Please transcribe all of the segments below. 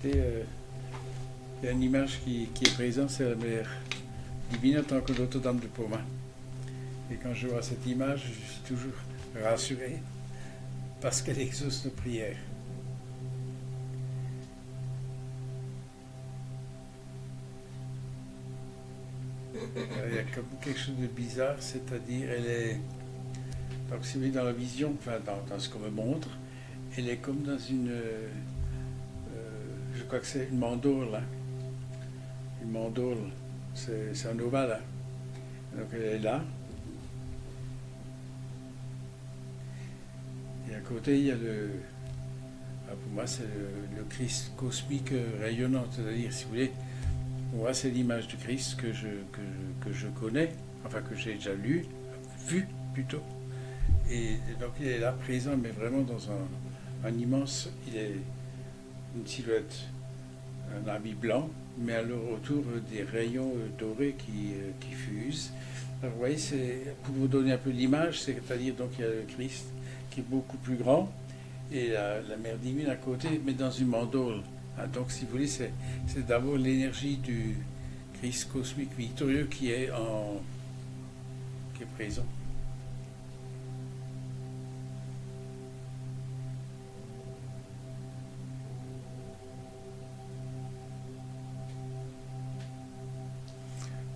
écoutez, il y a une image qui est présente, c'est la mère divine en tant que Notre-Dame de Pomain. Et quand je vois cette image, je suis toujours rassuré parce qu'elle exauce nos prières. Il y a comme quelque chose de bizarre, c'est-à-dire elle est, donc si vous voyez dans la vision, enfin dans ce qu'on me montre, elle est comme dans une, je crois que c'est une mandorle, hein. Une mandorle, c'est un ovale, hein. Donc elle est là. Et à côté, il y a pour moi, c'est le Christ cosmique rayonnant, c'est-à-dire, si vous voulez, moi, c'est l'image du Christ que je connais, enfin que j'ai déjà vu plutôt. Et donc il est là, présent, mais vraiment dans un immense, il est une silhouette, un habit blanc, mais alors autour des rayons dorés qui fusent. Alors vous voyez, pour vous donner un peu l'image, c'est-à-dire donc il y a le Christ qui est beaucoup plus grand, et la mère divine à côté, mais dans une mandorle. Ah, donc, si vous voulez, c'est d'abord l'énergie du Christ cosmique victorieux qui est présent.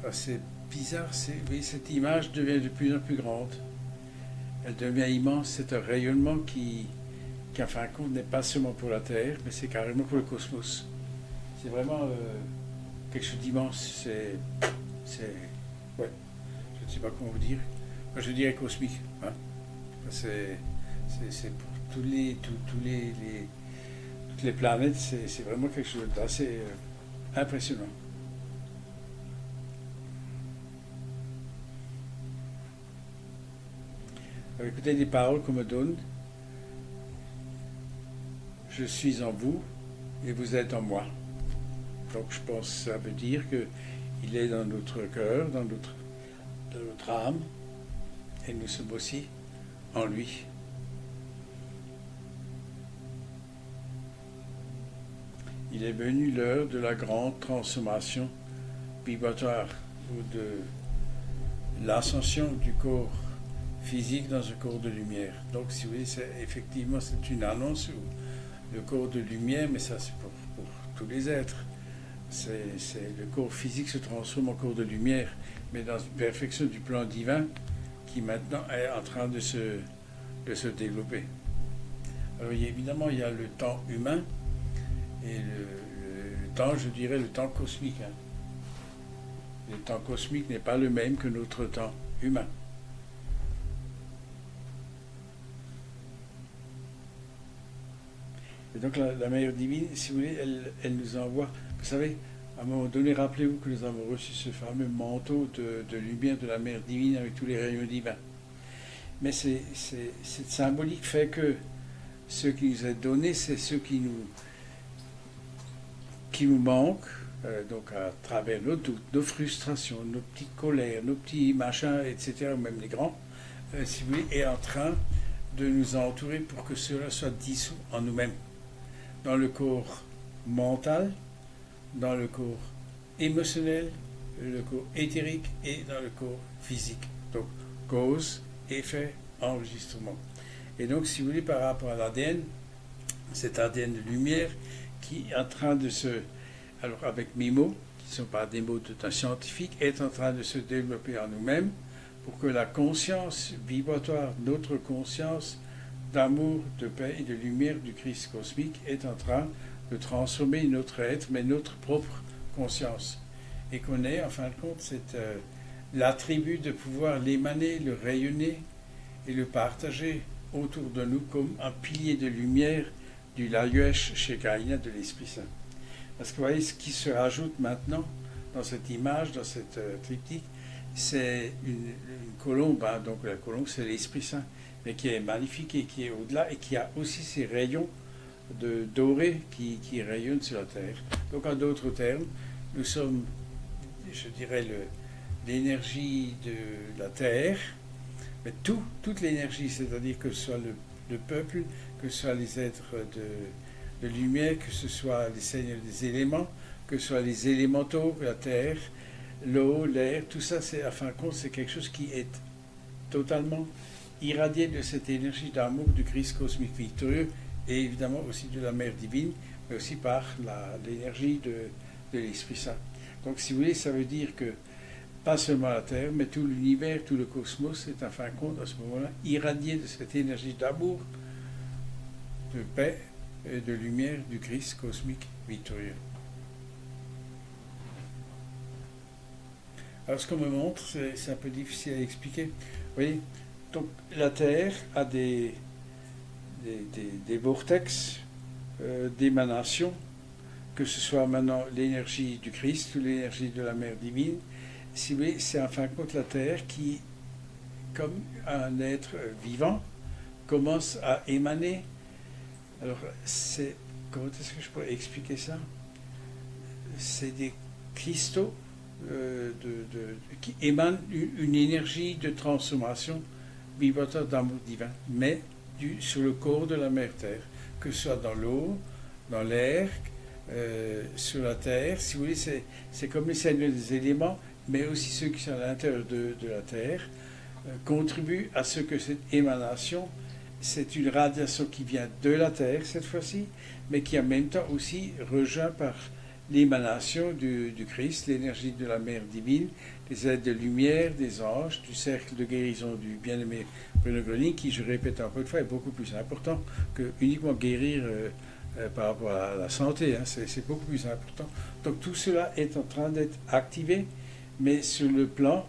Ah, c'est bizarre, oui, cette image devient de plus en plus grande. Elle devient immense, c'est un rayonnement qui en fin de compte n'est pas seulement pour la Terre, mais c'est carrément pour le cosmos. C'est vraiment quelque chose d'immense. Ouais, je ne sais pas comment vous dire. Moi, je dirais cosmique. Hein. C'est pour toutes les planètes, c'est vraiment quelque chose d'assez impressionnant. Alors, écoutez les paroles qu'on me donne. Je suis en vous et vous êtes en moi. Donc je pense que ça veut dire qu'il est dans notre cœur, dans notre âme, et nous sommes aussi en lui. Il est venu l'heure de la grande transformation vibratoire ou de l'ascension du corps physique dans un corps de lumière. Donc si vous voulez, effectivement c'est une annonce où le corps de lumière, mais ça c'est pour tous les êtres. Le corps physique se transforme en corps de lumière, mais dans une perfection du plan divin qui maintenant est en train de se développer. Alors évidemment, il y a le temps humain et le temps, je dirais, le temps cosmique. Hein. Le temps cosmique n'est pas le même que notre temps humain. Et donc la Mère divine, si vous voulez, elle nous envoie. Vous savez, à un moment donné, rappelez-vous que nous avons reçu ce fameux manteau de lumière de la Mère divine avec tous les rayons divins. Mais cette symbolique fait que ce qui nous est donné, c'est ce qui nous manque, donc à travers nos doutes, nos frustrations, nos petites colères, nos petits machins, etc., ou même les grands, si vous voulez, est en train de nous entourer pour que cela soit dissous en nous-mêmes. Dans le corps mental, dans le corps émotionnel, le corps éthérique et dans le corps physique. Donc, cause, effet, enregistrement. Et donc, si vous voulez, par rapport à l'ADN, cet ADN de lumière qui est en train de alors avec mes mots, qui ne sont pas des mots d'un scientifique, est en train de se développer en nous-mêmes pour que la conscience vibratoire, notre conscience, d'amour, de paix et de lumière du Christ cosmique est en train de transformer notre être, mais notre propre conscience. Et qu'on ait, en fin de compte, l'attribut de pouvoir l'émaner, le rayonner et le partager autour de nous comme un pilier de lumière du Layuesh Shekinah de l'Esprit Saint. Parce que vous voyez, ce qui se rajoute maintenant dans cette image, dans cette triptyque, c'est une colombe. Hein, donc la colombe, c'est l'Esprit Saint, mais qui est magnifique et qui est au-delà et qui a aussi ces rayons dorés qui rayonnent sur la terre. Donc en d'autres termes, nous sommes, je dirais, l'énergie de la terre, mais toute l'énergie, c'est-à-dire que ce soit le peuple, que ce soit les êtres de lumière, que ce soit les seigneurs des éléments, que ce soit les élémentaux, la terre, l'eau, l'air, tout ça, c'est, à fin de compte, c'est quelque chose qui est totalement irradié de cette énergie d'amour du Christ cosmique victorieux et évidemment aussi de la Mère divine, mais aussi par l'énergie de l'Esprit Saint. Donc si vous voulez, ça veut dire que pas seulement la Terre, mais tout l'univers, tout le cosmos est en fin de compte à ce moment-là irradié de cette énergie d'amour, de paix et de lumière du Christ cosmique victorieux. Alors ce qu'on me montre, c'est un peu difficile à expliquer. Vous voyez, donc la Terre a des vortex d'émanation, que ce soit maintenant l'énergie du Christ ou l'énergie de la Mère divine. Si vous voulez, c'est en fin de compte la Terre qui, comme un être vivant, commence à émaner. Alors, comment est-ce que je pourrais expliquer ça? C'est des cristaux qui émanent une énergie de transformation vibratoire d'amour divin, mais sur le corps de la Mère Terre, que ce soit dans l'eau, dans l'air, sur la Terre. Si vous voulez, c'est comme les seigneurs des éléments, mais aussi ceux qui sont à l'intérieur de la Terre, contribuent à ce que cette émanation, c'est une radiation qui vient de la Terre cette fois-ci, mais qui en même temps aussi rejoint par l'émanation du Christ, l'énergie de la Mère divine, les aides de lumière, des anges, du cercle de guérison du bien-aimé Bruno Gröning, qui, je répète encore une fois, est beaucoup plus important que uniquement guérir par rapport à la santé. Hein, c'est beaucoup plus important. Donc tout cela est en train d'être activé, mais sur le plan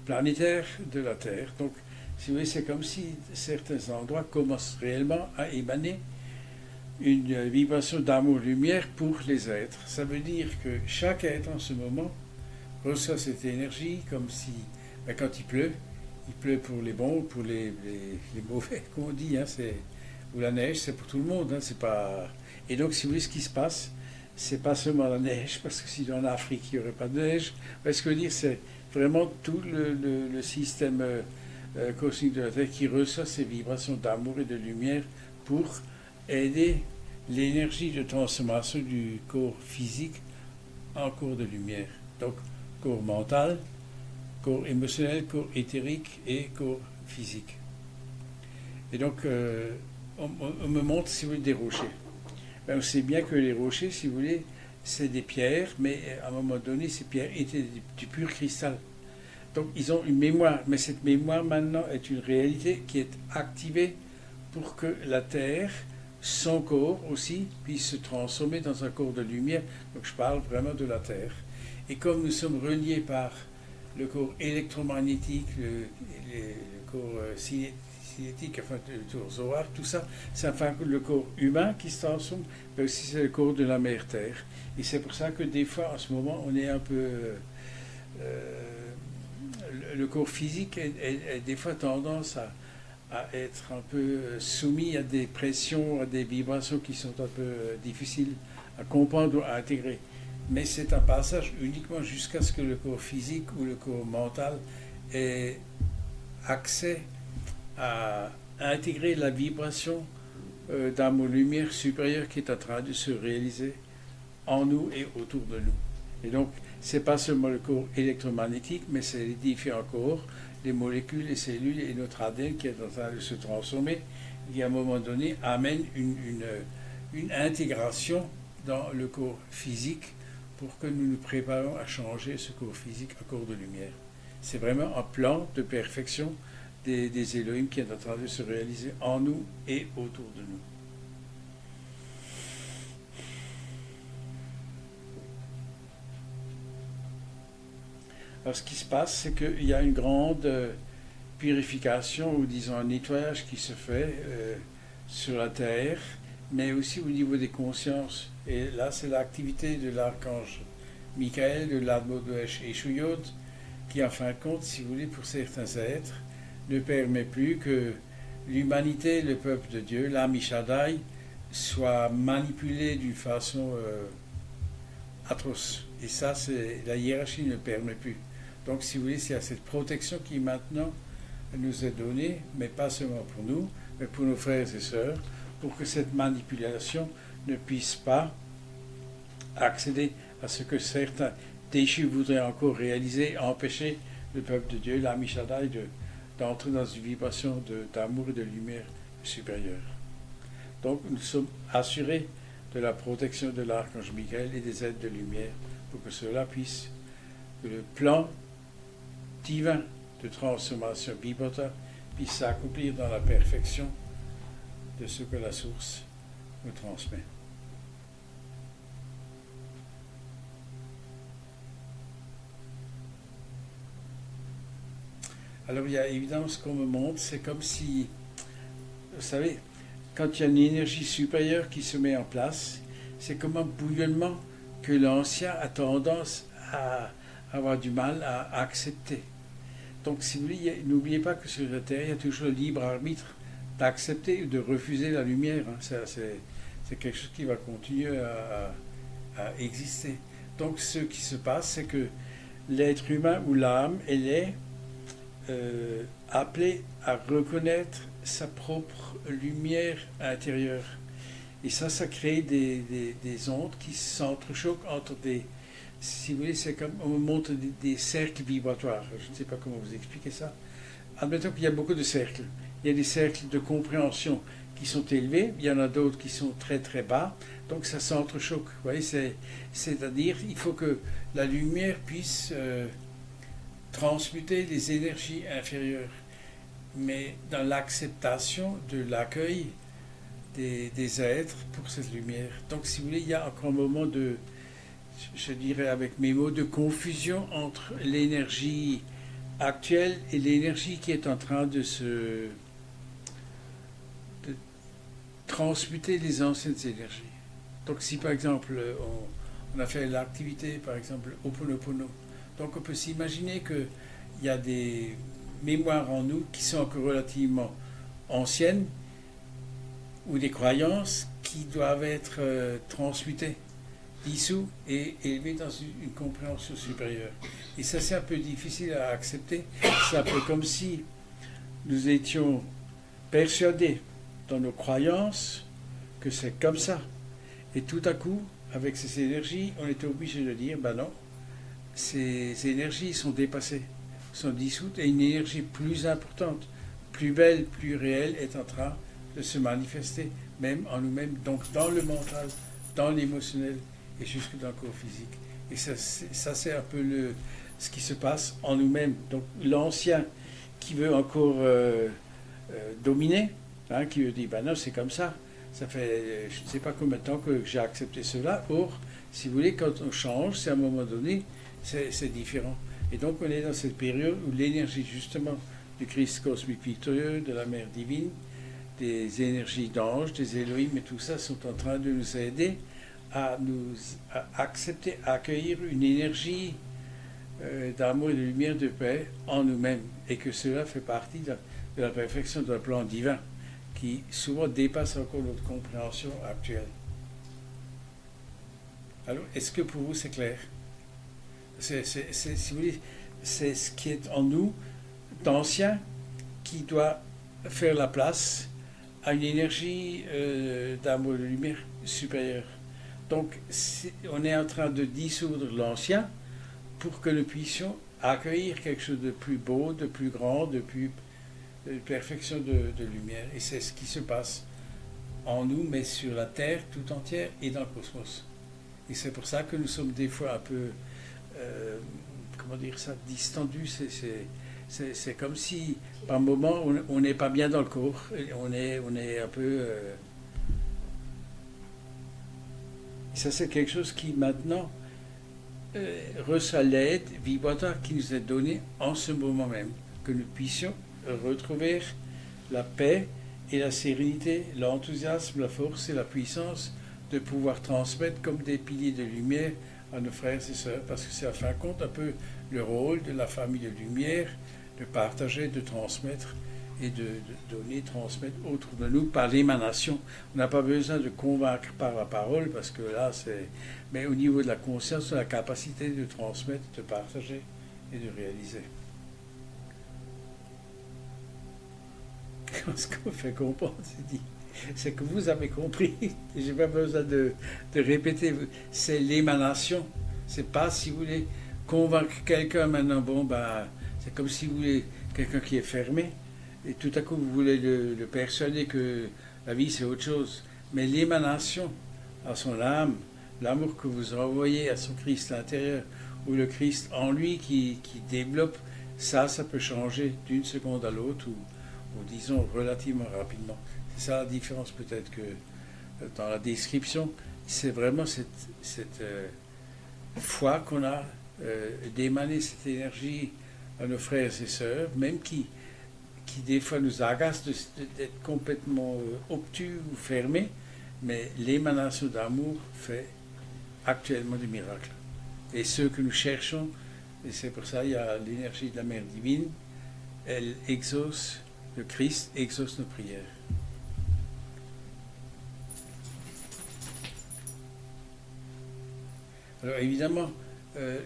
planétaire de la Terre. Donc, si vous voulez, c'est comme si certains endroits commencent réellement à émaner une vibration d'amour-lumière pour les êtres. Ça veut dire que chaque être en ce moment reçoit cette énergie comme si, quand il pleut pour les bons, pour les mauvais, comme on dit, hein, ou la neige, c'est pour tout le monde. Hein, c'est pas... Et donc, si vous voulez, ce qui se passe, c'est pas seulement la neige, parce que si en Afrique, il n'y aurait pas de neige. Ce que je veux dire, c'est vraiment tout le système cosmique de la Terre qui reçoit ces vibrations d'amour et de lumière pour aider l'énergie de transformation du corps physique en corps de lumière. Donc, corps mental, corps émotionnel, corps éthérique et corps physique. Et donc, on me montre, si vous voulez, des rochers. On sait bien que les rochers, si vous voulez, c'est des pierres, mais à un moment donné, ces pierres étaient du pur cristal. Donc, ils ont une mémoire, mais cette mémoire, maintenant, est une réalité qui est activée pour que la Terre, son corps aussi, puisse se transformer dans un corps de lumière. Donc, je parle vraiment de la Terre. Et comme nous sommes reliés par le corps électromagnétique, le corps cinétique, enfin le corps Zohar, tout ça, c'est enfin le corps humain qui se transforme, mais aussi c'est le corps de la Mère Terre. Et c'est pour ça que des fois, en ce moment, on est un peu... le corps physique a des fois tendance à être un peu soumis à des pressions, à des vibrations qui sont un peu difficiles à comprendre ou à intégrer. Mais c'est un passage uniquement jusqu'à ce que le corps physique ou le corps mental ait accès à intégrer la vibration d'amour-lumière supérieure qui est en train de se réaliser en nous et autour de nous. Et donc, ce n'est pas seulement le corps électromagnétique, mais c'est les différents corps, les molécules, les cellules et notre ADN qui est en train de se transformer, qui à un moment donné amène une intégration dans le corps physique pour que nous nous préparions à changer ce corps physique en corps de lumière. C'est vraiment un plan de perfection des Elohim qui est en train de se réaliser en nous et autour de nous. Alors, ce qui se passe, c'est qu'il y a une grande purification, ou disons un nettoyage qui se fait sur la terre, mais aussi au niveau des consciences. Et là, c'est l'activité de l'archange Michael, de l'Admodoesh et Shuyot, qui, en fin de compte, si vous voulez, pour certains êtres, ne permet plus que l'humanité, le peuple de Dieu, l'Ami Shaddai, soit manipulé d'une façon atroce. Et ça, la hiérarchie ne le permet plus. Donc, si vous voulez, c'est à cette protection qui maintenant nous est donnée, mais pas seulement pour nous, mais pour nos frères et sœurs, pour que cette manipulation ne puisse pas accéder à ce que certains déchus voudraient encore réaliser, empêcher le peuple de Dieu, l'Ami Shaddai, d'entrer dans une vibration d'amour et de lumière supérieure. Donc nous sommes assurés de la protection de l'archange Michael et des aides de lumière pour que cela puisse, que le plan divin de transformation Vibhota puisse s'accomplir dans la perfection de ce que la source nous transmet. Alors il y a évidemment ce qu'on me montre, c'est comme si, vous savez, quand il y a une énergie supérieure qui se met en place, c'est comme un bouillonnement que l'ancien a tendance à avoir du mal à accepter. Donc si vous voulez, n'oubliez pas que sur la Terre, il y a toujours le libre arbitre d'accepter ou de refuser la lumière. C'est quelque chose qui va continuer à exister. Donc ce qui se passe, c'est que l'être humain ou l'âme, elle est appelé à reconnaître sa propre lumière intérieure. Et ça crée des ondes qui s'entrechoquent entre si vous voulez, c'est comme on montre des cercles vibratoires. Je ne sais pas comment vous expliquer ça. Admettons qu'il y a beaucoup de cercles. Il y a des cercles de compréhension qui sont élevés, il y en a d'autres qui sont très très bas, donc ça s'entrechoque. Vous voyez, c'est-à-dire il faut que la lumière puisse transmuter les énergies inférieures, mais dans l'acceptation de l'accueil des êtres pour cette lumière. Donc si vous voulez, il y a encore un moment de, je dirais avec mes mots, de confusion entre l'énergie actuelle et l'énergie qui est en train de transmuter les anciennes énergies. Donc si par exemple on a fait l'activité par exemple Ho'oponopono, donc on peut s'imaginer qu'il y a des mémoires en nous qui sont encore relativement anciennes ou des croyances qui doivent être transmutées, dissous et élevées dans une compréhension supérieure. Et ça c'est un peu difficile à accepter. C'est un peu comme si nous étions persuadés dans nos croyances que c'est comme ça. Et tout à coup, avec ces énergies, on était obligé de dire, ben non, ces énergies sont dépassées, sont dissoutes, et une énergie plus importante, plus belle, plus réelle est en train de se manifester, même en nous-mêmes, donc dans le mental, dans l'émotionnel, et jusque dans le corps physique. Et ça c'est un peu ce qui se passe en nous-mêmes. Donc l'ancien qui veut encore dominer, qui veut dire, ben non, c'est comme ça. Ça fait je ne sais pas combien de temps que j'ai accepté cela. Or, si vous voulez, quand on change, c'est à un moment donné, c'est différent. Et donc on est dans cette période où l'énergie justement du Christ cosmique victorieux, de la Mère divine, des énergies d'anges, des Elohim et tout ça sont en train de nous aider à accepter, à accueillir une énergie d'amour et de lumière, de paix en nous-mêmes. Et que cela fait partie de la perfection d'un plan divin qui souvent dépasse encore notre compréhension actuelle. Alors, est-ce que pour vous c'est clair? Si vous voulez, c'est ce qui est en nous d'ancien qui doit faire la place à une énergie d'amour et de lumière supérieure. Donc, on est en train de dissoudre l'ancien pour que nous puissions accueillir quelque chose de plus beau, de plus grand, de perfection de lumière. Et c'est ce qui se passe en nous, mais sur la Terre tout entière et dans le cosmos. Et c'est pour ça que nous sommes des fois un peu, comment dire ça, distendus. C'est comme si, par moment, on n'est pas bien dans le corps. On est un peu... Et ça, c'est quelque chose qui, maintenant, reçoit l'aide vibratoire qui nous est donnée en ce moment même. Que nous puissions retrouver la paix et la sérénité, l'enthousiasme, la force et la puissance de pouvoir transmettre comme des piliers de lumière à nos frères et sœurs, parce que c'est à fin de compte un peu le rôle de la famille de lumière, de partager, de transmettre et de donner, transmettre autour de nous par l'émanation. On n'a pas besoin de convaincre par la parole, parce que là, mais au niveau de la conscience, de la capacité de transmettre, de partager et de réaliser. Ce qu'on fait comprendre, c'est dit. c'est que vous avez compris. J'ai pas besoin de répéter. C'est l'émanation. C'est pas, si vous voulez, convaincre quelqu'un maintenant. Bon, bah, c'est comme si vous voulez quelqu'un qui est fermé. Et tout à coup, vous voulez le persuader que la vie, c'est autre chose. Mais l'émanation à son âme, l'amour que vous envoyez à son Christ intérieur, ou le Christ en lui qui développe, ça peut changer d'une seconde à l'autre, ou disons relativement rapidement. C'est ça la différence peut-être que dans la description, c'est vraiment cette foi qu'on a d'émaner cette énergie à nos frères et sœurs, même qui des fois nous agacent d'être complètement obtus ou fermés, mais l'émanation d'amour fait actuellement des miracles. Et ceux que nous cherchons, et c'est pour ça il y a l'énergie de la Mère divine, elle exauce, le Christ exauce nos prières. Alors évidemment,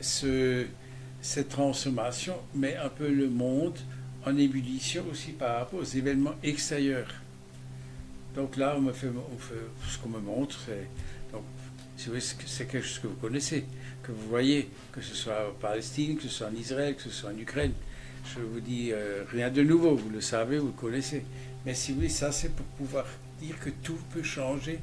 cette transformation met un peu le monde en ébullition aussi par rapport aux événements extérieurs. Donc là, ce qu'on me montre, c'est quelque chose que vous connaissez, que vous voyez, que ce soit en Palestine, que ce soit en Israël, que ce soit en Ukraine. Je vous dis rien de nouveau, vous le savez, vous le connaissez. Mais si vous voulez, ça c'est pour pouvoir dire que tout peut changer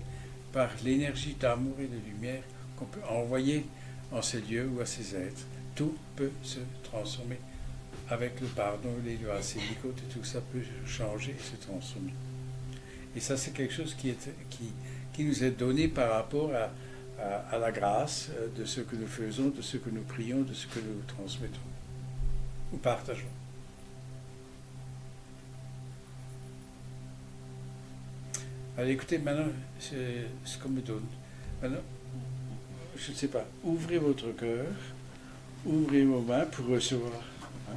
par l'énergie d'amour et de lumière qu'on peut envoyer en ces lieux ou à ces êtres. Tout peut se transformer avec le pardon, les lois sémicotes, et tout ça peut changer et se transformer. Et ça, c'est quelque chose qui nous est donné par rapport à la grâce de ce que nous faisons, de ce que nous prions, de ce que nous transmettons ou partageons. Alors écoutez, maintenant, c'est ce qu'on me donne. Maintenant, je ne sais pas, ouvrez votre cœur, ouvrez vos mains pour recevoir. Hein?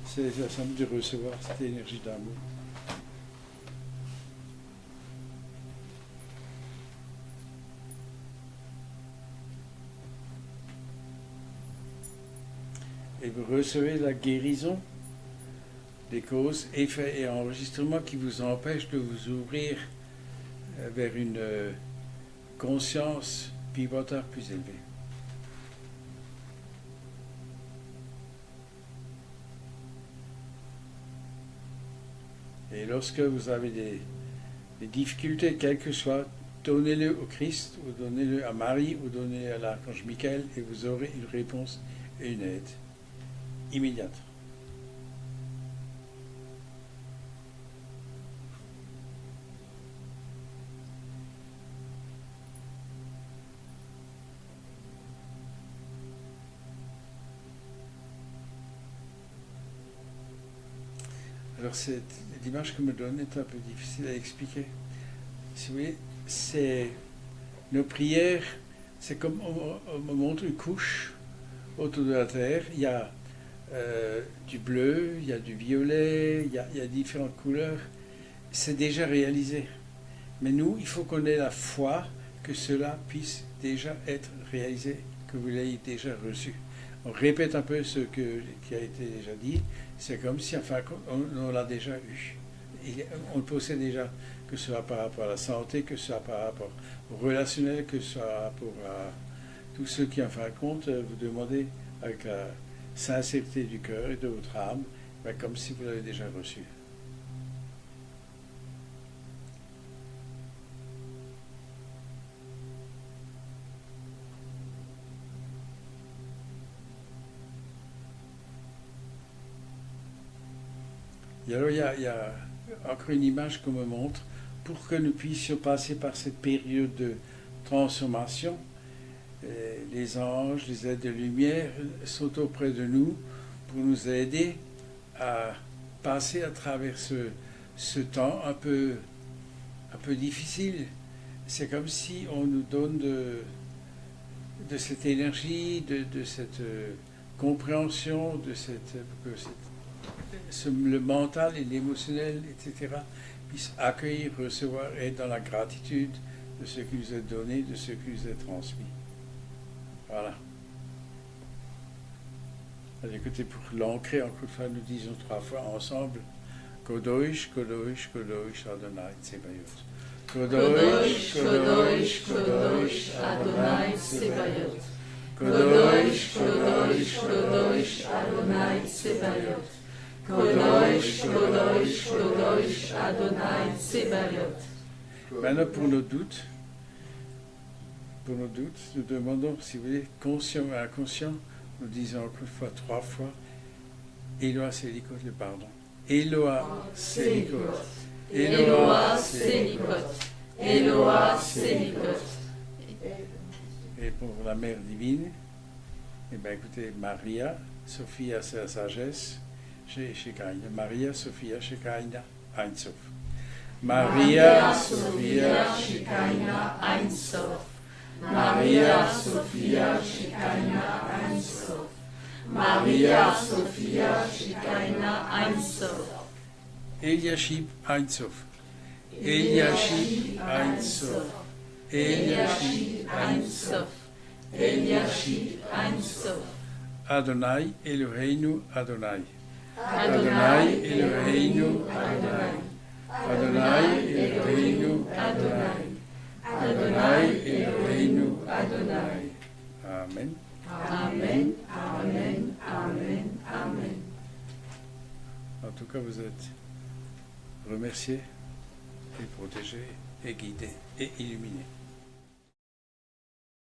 C'est ça semble de recevoir cette énergie d'amour. Et vous recevez la guérison des causes, effets et enregistrements qui vous empêchent de vous ouvrir vers une conscience pivotaire plus élevée. Et lorsque vous avez des difficultés, quelles que soient, donnez-le au Christ, ou donnez-le à Marie, ou donnez-le à l'archange Michael, et vous aurez une réponse et une aide immédiate. Alors l'image que me donne est un peu difficile à expliquer. Si vous voulez, c'est nos prières, c'est comme on me montre une couche autour de la terre. Il y a du bleu, il y a du violet, il y a différentes couleurs. C'est déjà réalisé. Mais nous, il faut qu'on ait la foi que cela puisse déjà être réalisé, que vous l'ayez déjà reçu. On répète un peu ce qui a été déjà dit. C'est comme si, enfin, on l'a déjà eu. Et on le possède déjà, que ce soit par rapport à la santé, que ce soit par rapport au relationnel, que ce soit par rapport à tous ceux qui, en fin de compte, vous demandez avec la sincérité du cœur et de votre âme, comme si vous l'avez déjà reçu. Et alors, il y a encore une image qu'on me montre pour que nous puissions passer par cette période de transformation. Les anges, les aides de lumière sont auprès de nous pour nous aider à passer à travers ce temps un peu difficile. C'est comme si on nous donne de cette énergie, de cette compréhension, le mental et l'émotionnel, etc., puissent accueillir, recevoir et être dans la gratitude de ce qui nous est donné, de ce qui nous est transmis. Voilà. Alors, écoutez, pour l'ancrer, encore une fois, nous disons 3 fois ensemble, Kodosh, Kodosh, Kodosh, Adonai Tsebayot. Kodosh, Kodosh, Kodosh, Adonai Tsebayot. Kodosh, Kodosh, Kodosh, Adonai Tsebayot. Kodosh, Kodosh, Kodosh, Adonai Tsebayot. Maintenant, pour nos doutes, nous demandons, si vous voulez, conscient et inconscient, nous disons encore une fois, 3 fois, Eloa Selikot, le pardon. Eloa Selikot. Eloa Selikot. Eloa Selikot. Et pour la Mère divine, eh bien écoutez, Maria, Sophia, c'est la sagesse, chez Kaina. Maria, Sophia, Shekinah, Ein Sof. Maria, Sophia, Shekinah, Ein Sof. Maria, Sophia, Shekinah, Ein Sof. Maria, Sophia, Shekinah, Ein Sof. Eliashib, Ein Sof. Eliashib, Ein Sof. Eliashib, Ein Sof. Eliashib, Ein Sof. Adonai, Eloheinu, Adonai. Adonai, Eloheinu, Adonai. Adonai, Eloheinu, Adonai. Adonai, Eloheinu, Adonai. Amen. Amen, amen, amen, amen. En tout cas, vous êtes remerciés et protégés et guidés et illuminés.